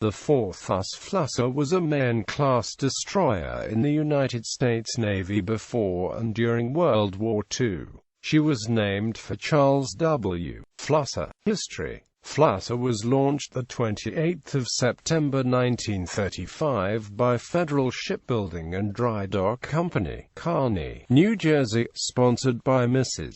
The USS Flusser was a Mahan-class destroyer in the United States Navy before and during World War II. She was named for Charles W. Flusser. History. Flusser was launched the 28th of September 1935 by Federal Shipbuilding and Dry Dock Company, Kearny, New Jersey, sponsored by Mrs.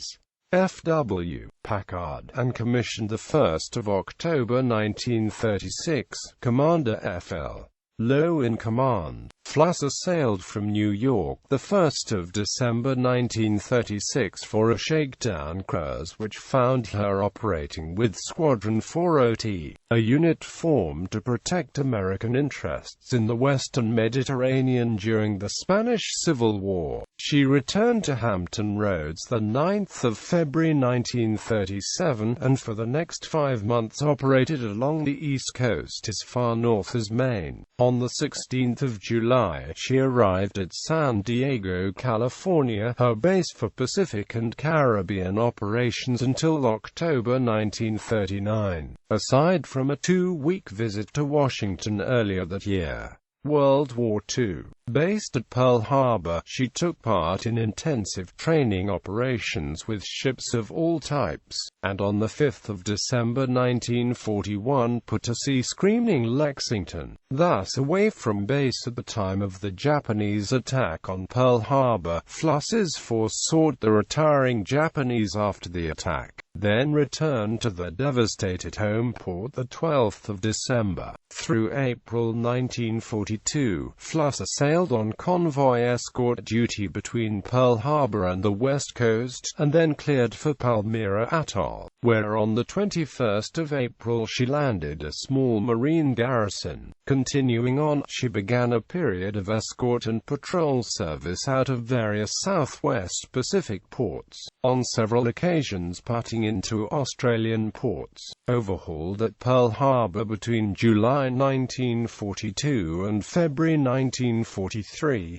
F.W. Packard, and commissioned the 1st of October 1936. Commander F.L. Lowe in command. Flusser sailed from New York the 1st of December 1936 for a shakedown cruise which found her operating with Squadron 40T, a unit formed to protect American interests in the Western Mediterranean during the Spanish Civil War. She returned to Hampton Roads the 9th of February 1937, and for the next 5 months operated along the East Coast as far north as Maine. On the 16th of July, she arrived at San Diego, California, her base for Pacific and Caribbean operations until October 1939. Aside from a 2-week visit to Washington earlier that year, World War II. Based at Pearl Harbor, she took part in intensive training operations with ships of all types, and on the 5th of December 1941 put to sea screening Lexington, thus away from base at the time of the Japanese attack on Pearl Harbor. Flusser's force sought the retiring Japanese after the attack, then returned to the devastated home port the 12th of December. Through April 1942, Flusser sailed on convoy escort duty between Pearl Harbor and the West Coast, and then cleared for Palmyra Atoll, where on the 21st of April she landed a small Marine garrison. Continuing on, she began a period of escort and patrol service out of various Southwest Pacific ports, on several occasions putting into Australian ports. Overhauled at Pearl Harbor between July 1942 and February 1943,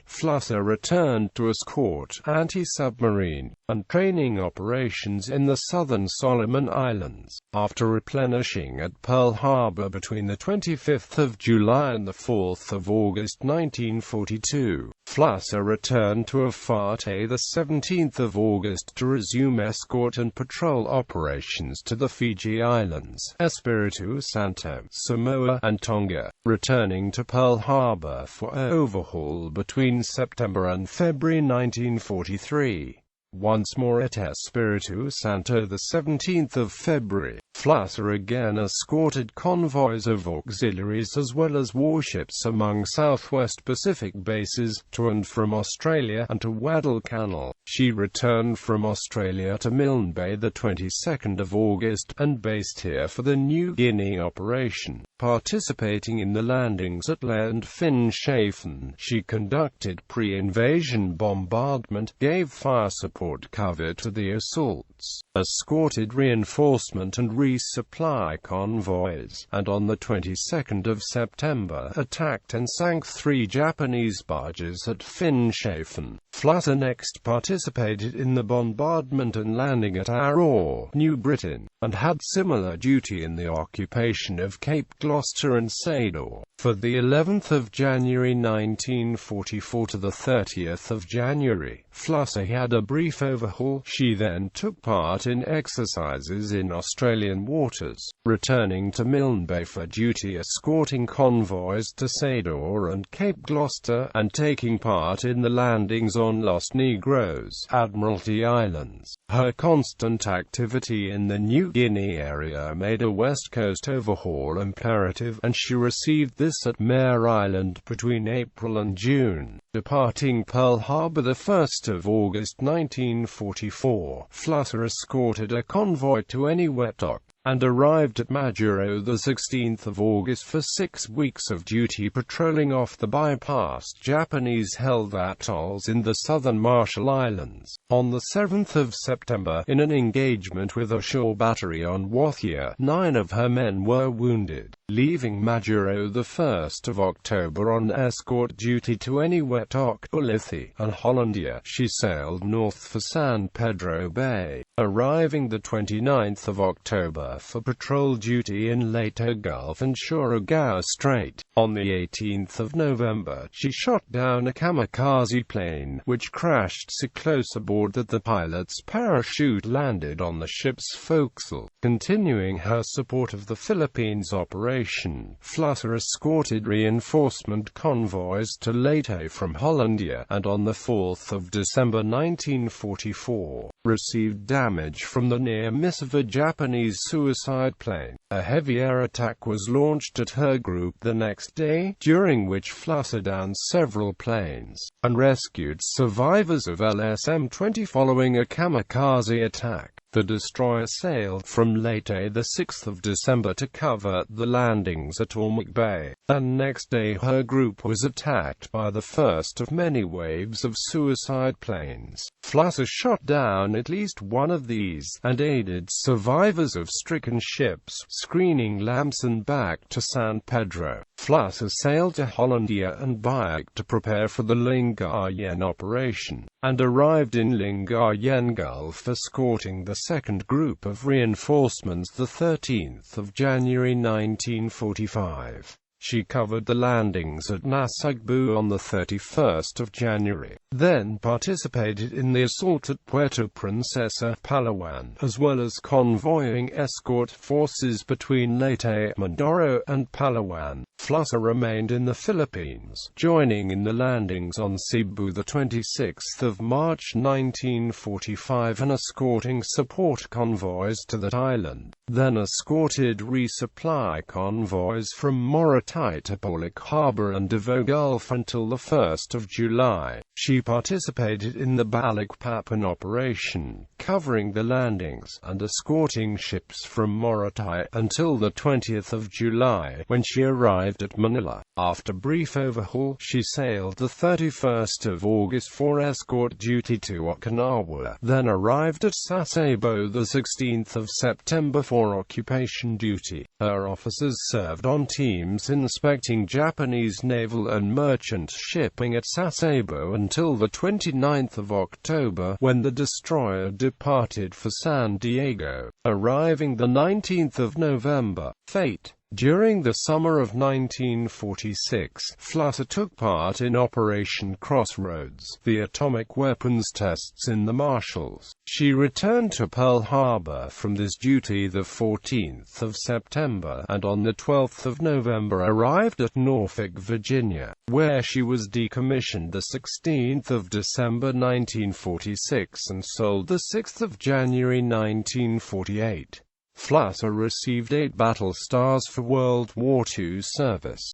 Flusser returned to escort, anti-submarine, and training operations in the southern Solomon Islands. After replenishing at Pearl Harbor between the 25th of July and the 4th of August 1942, Flusser returned to Afate the 17th of August to resume escort and patrol operations to the Fiji Islands, Espiritu Santo, Samoa, and Tonga, returning to Pearl Harbor for overhaul between September and February 1943. Once more at Espiritu Santo the 17th of February, Flusser again escorted convoys of auxiliaries as well as warships among Southwest Pacific bases, to and from Australia, and to Guadalcanal. She returned from Australia to Milne Bay the 22nd of August, and based here for the New Guinea operation. Participating in the landings at Lae and Finschhafen, she conducted pre-invasion bombardment, gave fire support cover to the assaults, escorted reinforcement and resupply convoys, and on the 22nd of September attacked and sank 3 Japanese barges at Finschhafen. Flusser next participated in the bombardment and landing at Aurora, New Britain, and had similar duty in the occupation of Cape Gloucester and Sador. For the 11th of January 1944 to the 30th of January, Flusser had a brief overhaul. She then took part in exercises in Australian waters, returning to Milne Bay for duty escorting convoys to Sador and Cape Gloucester, and taking part in the landings on Los Negros, Admiralty Islands. Her constant activity in the New Guinea area made a West Coast overhaul imperative, and she received this at Mare Island between April and June. Departing Pearl Harbor the 1st of August 1944, Flusser escorted a convoy to Eniwetok, and arrived at Majuro the 16th of August for 6 weeks of duty patrolling off the bypassed Japanese-held atolls in the southern Marshall Islands. On the 7th of September, in an engagement with a shore battery on Wathia, 9 of her men were wounded. Leaving Majuro the 1st of October on escort duty to Eniwetok, Ulithi, and Hollandia, she sailed north for San Pedro Bay. arriving the 29th of October for patrol duty in Leyte Gulf and Surigao Strait. On the 18th of November, she shot down a kamikaze plane, which crashed so close aboard that the pilot's parachute landed on the ship's forecastle. Continuing her support of the Philippines operation, Flusser escorted reinforcement convoys to Leyte from Hollandia, and on the 4th of December 1944, received damage from the near miss of a Japanese suicide plane. A heavy air attack was launched at her group the next day, during which Flusser downed several planes, and rescued survivors of LSM-20 following a kamikaze attack. The destroyer sailed from Leyte the 6th of December to cover the landings at Ormoc Bay, and next day her group was attacked by the first of many waves of suicide planes. Flusser shot down at least one of these, and aided survivors of stricken ships, screening Lamson back to San Pedro. Flusser sailed to Hollandia and Biak to prepare for the Lingayen operation, and arrived in Lingayen Gulf escorting the second group of reinforcements the 13th of January 1945. She covered the landings at Nasugbu on the 31st of January, then participated in the assault at Puerto Princesa, Palawan, as well as convoying escort forces between Leyte, Mindoro, and Palawan. Flusser remained in the Philippines, joining in the landings on Cebu the 26th of March 1945 and escorting support convoys to that island, then escorted resupply convoys from Morotai to Pollock Harbor and Davao Gulf until the 1st of July. She participated in the Balikpapan operation, covering the landings and escorting ships from Morotai until the 20th of July, when she arrived at Manila. After brief overhaul, she sailed the 31st of August for escort duty to Okinawa, then arrived at Sasebo the 16th of September for occupation duty. Her officers served on teams inspecting Japanese naval and merchant shipping at Sasebo until the 29th of October, when the destroyer departed for San Diego, arriving the 19th of November. Fate. During the summer of 1946, Flusser took part in Operation Crossroads, the atomic weapons tests in the Marshalls. She returned to Pearl Harbor from this duty the 14th of September, and on the 12th of November arrived at Norfolk, Virginia, where she was decommissioned the 16th of December 1946 and sold the 6th of January 1948. Flusser received 8 battle stars for World War II service.